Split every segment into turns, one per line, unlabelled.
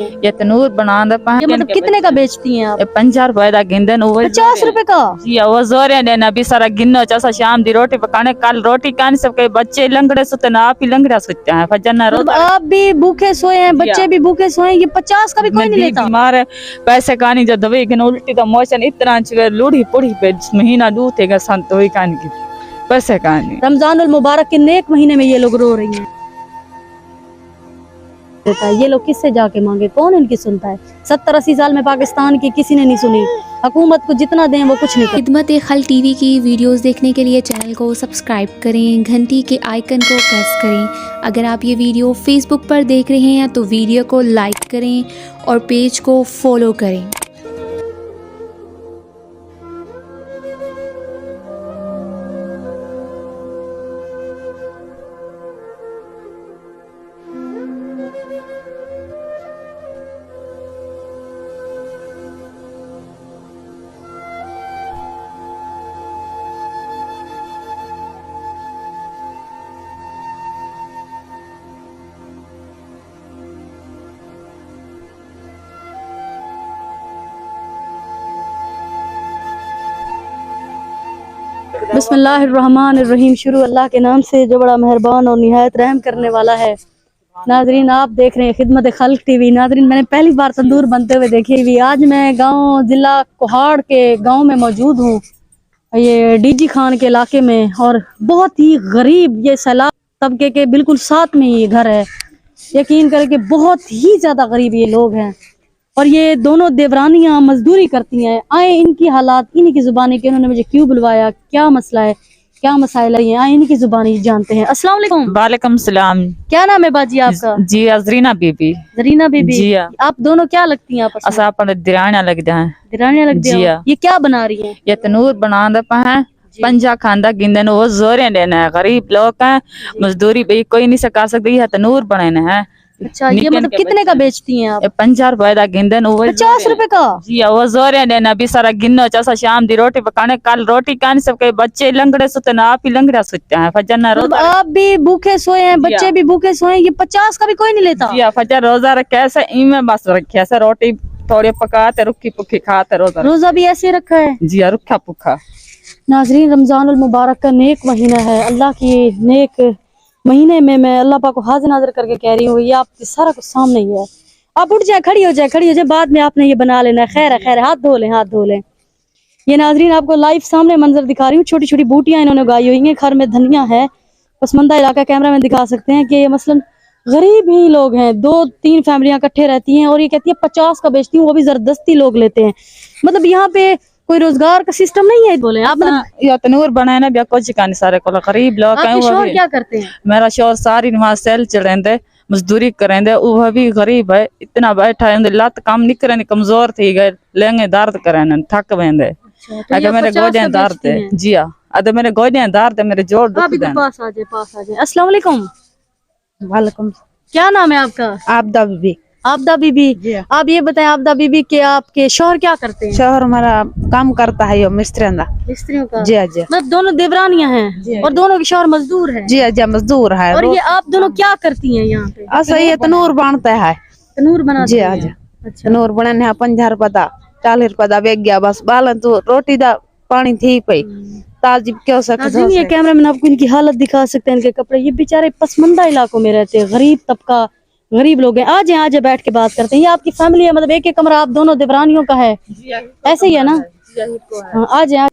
یہ تنور بنا پہ
یہ مطلب کتنے کا بیچتی ہیں آپ؟
50 روپے دا گندن
50 روپے کا؟
جی وہ زورے دینا بھی سارا گنو چاسا شام دی روٹی پکانے کل روٹی کھانے سب کے بچے لنگڑے سوتے نا آپ ہی لنگڑا سوتے ہیں فجر
مطلب آپ بھی بھوکے سوئے ہیں بچے بھی بھوکے سوئے ہیں، یہ 50 کا بھی کوئی نہیں لیتا؟
بیمار ہے پیسے کہانی جو دوائی گن الٹی کا موشن اتنا چوے لوڑی پوڑی پہ مہینہ دو تھے گا سنت ہوئی کہانی کی پیسے کہانی
رمضان المبارک کے نیک مہینے میں یہ لوگ رو رہی ہیں۔ یہ لوگ کس سے جا کے مانگے، کون ان کی سنتا ہے؟ 70-80 سال میں پاکستان کی کسی نے نہیں سنی، حکومت کو جتنا دیں وہ کچھ نہیں کرتی۔
خدمت خلق ٹی وی کی ویڈیوز دیکھنے کے لیے چینل کو سبسکرائب کریں، گھنٹی کے آئیکن کو پریس کریں۔ اگر آپ یہ ویڈیو فیس بک پر دیکھ رہے ہیں تو ویڈیو کو لائک کریں اور پیج کو فالو کریں۔
بسم اللہ الرحمن الرحیم، شروع اللہ کے نام سے جو بڑا مہربان اور نہایت رحم کرنے والا ہے۔ ناظرین آپ دیکھ رہے ہیں خدمت خلق ٹی وی۔ ناظرین میں نے پہلی بار تندور بنتے ہوئے دیکھی ہوئی، آج میں گاؤں ضلع کوہاڑ کے گاؤں میں موجود ہوں، یہ ڈی جی خان کے علاقے میں، اور بہت ہی غریب یہ سیلاب طبقے کے بالکل ساتھ میں یہ گھر ہے۔ یقین کریں کہ بہت ہی زیادہ غریب یہ لوگ ہیں، اور یہ دونوں دیورانیاں مزدوری کرتی ہیں۔ آئیں ان کی حالات انہی کی زبانی کہ انہوں نے مجھے کیوں بلوایا، کیا مسئلہ ہے، کیا مسائل ہیں، آئیں انہی کی زبانی جانتے ہیں۔ السلام علیکم۔
وعلیکم السلام۔
کیا نام ہے باجی آپ کا؟
جی زرینہ بی بی۔
زرینہ بی بی۔
جی
آپ دونوں کیا لگتی ہیں آپس میں؟
اسا اپنے درانیاں لگ دیں۔
درانیاں لگتی ہیں؟
جی
یہ کیا بنا رہی ہیں؟
یہ تنور بنا پہ ہیں 50 کھاندہ گندن وہ زورے دینا ہے، غریب لوگ ہیں، مزدوری بھی کوئی نہیں سکا سکتی ہے، تنور بنانے ہیں۔
اچھا یہ مطلب کتنے کا بیچتی ہیں آپ؟
50 روپے دا گندن
50 روپے کا؟
جی وہ زورے دینا بھی سارا گنو چاسا شام دی روٹی پکانے کل روٹی کھانے سب کے بچے لنگڑے سوتے نا آپ ہی لنگڑا سوتے ہیں فجر
مطلب آپ بھی بھوکے سوئے ہیں بچے بھی بھوکے سوئے ہیں، یہ 50 کا بھی کوئی نہیں لیتا؟
جی فجر روزہ رکھے ایسے ایمیں بس رکھے ایسے روٹی تھوڑی پکاتے رکھی پکی کھاتے
روزہ بھی ایسے رکھا ہے؟
جی رکھا پکا۔
ناظرین رمضان المبارک کا نیک مہینہ ہے، اللہ کی نیک مہینے میں اللہ پاک کو حاضر ناظر کر کے کہہ رہی ہوں، یہ آپ کے سارا کچھ سامنے ہی ہے۔ آپ اٹھ جائے، کھڑی ہو جائے، بعد میں آپ نے یہ بنا لینا ہے، خیر ہے، ہاتھ دھو لیں۔ یہ ناظرین آپ کو لائیو سامنے منظر دکھا رہی ہوں، چھوٹی چھوٹی بوٹیاں انہوں نے اگائی ہوئی ہیں، گھر میں دھنیا ہے، پسماندہ علاقہ کیمرہ میں دکھا سکتے ہیں کہ یہ مثلا غریب ہی لوگ ہیں، 2-3 فیملیاں اکٹھے رہتی ہیں، اور یہ کہتی ہے 50 کا بیچتی ہوں، وہ بھی زبردستی لوگ لیتے ہیں۔ مطلب یہاں پہ کوئی روزگار کا سسٹم نہیں ہے؟ بولے آپ
یہ تنور بنانا بھی کچھ کہانی سارے کو غریب لوگ ہیں۔
آپ کے شوہر کیا کرتے ہیں؟
میرا شوہر ساری نماز سیل چڑھیں دے، مزدوری کریں دے، وہ بھی غریب ہے، اتنا بیٹھا ہے، لات کام نہیں کریں، کمزور تھی گئے، لینگے درد کریں تھک ویں دے۔ اگر میرے گوڈیاں درد ہے، جی ہاں اگر میرے گوڈیاں درد ہے، میرے جوڑ دکھ دیں۔
پاس آ جائے۔ السلام علیکم۔
وعلیکم۔
کیا نام ہے آپ کا؟
عابدہ بی بی۔
عابدہ بی بی۔ آپ یہ بتائیں عابدہ بی بی کہ آپ کے شوہر کیا کرتے ہیں؟
شوہر ہمارا کام کرتا ہے، یہ مستریوں کا۔
مستریوں کا؟
جی جی۔
مطلب دونوں دیورانیاں ہیں اور دونوں کے شوہر مزدور ہیں؟
جی جی مزدور ہے۔
اور یہ آپ دونوں کیا کرتی ہیں یہاں پہ؟
ایسا یہ تنور بنتا ہے۔
تنور بناتی
جی
ہیں؟
جی۔
اچھا
تنور بنانے 50 روپے دا، 40 روپے دا بیگ گیا، بس بالن تو روٹی دا پانی تھی پئی تازی کیوں سکتے۔
یہ کیمرہ میں آپ کو ان کی حالت دکھا سکتے ہیں، ان کے کپڑے، یہ بیچارے پسماندہ علاقوں میں رہتے ہیں، غریب طبقہ، غریب لوگ ہیں۔ آ جائیں بیٹھ کے بات کرتے ہیں۔ یہ آپ کی فیملی ہے، مطلب ایک کمرہ آپ دونوں دیورانیوں کا ہے، ایسے ہی ہے نا؟ آ جائیں۔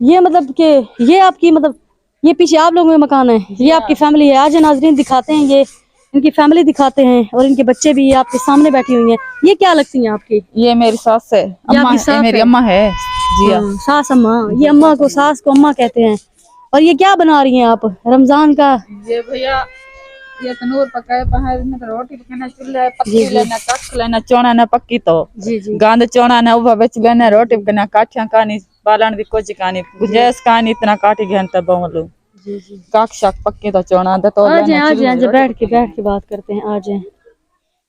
یہ مطلب کہ یہ آپ کی مطلب یہ پیچھے آپ لوگوں میں مکان ہے، یہ آپ کی فیملی ہے۔ آج ناظرین دکھاتے ہیں، یہ ان کی فیملی دکھاتے ہیں، اور ان کے بچے بھی آپ کے سامنے بیٹھی ہوئی ہیں۔ یہ کیا لگتی ہیں آپ کی؟
یہ میری ساس ہے، میری اماں ہے۔ جی
ساس اماں، یہ اماں کو ساس کو اماں کہتے ہیں۔ اور یہ کیا بنا رہی ہیں آپ رمضان کا؟
یہ بھیا یہ تنور پکائے پہاڑ میں روٹی پکانا، چولہے پکی لینا، کک لینا، چونا نہ پکی تو گاند چونا نہ وہ بچ لینا، روٹی پکانا، کاٹیاں کھانی، بالن دی کچھ کھانی، گنجائش کھانی، اتنا کاٹی گھنٹہ بولو کاک شاک پکی تو چونا دے تو
آ جائیں بیٹھ کے بات کرتے ہیں۔ آ جائیں۔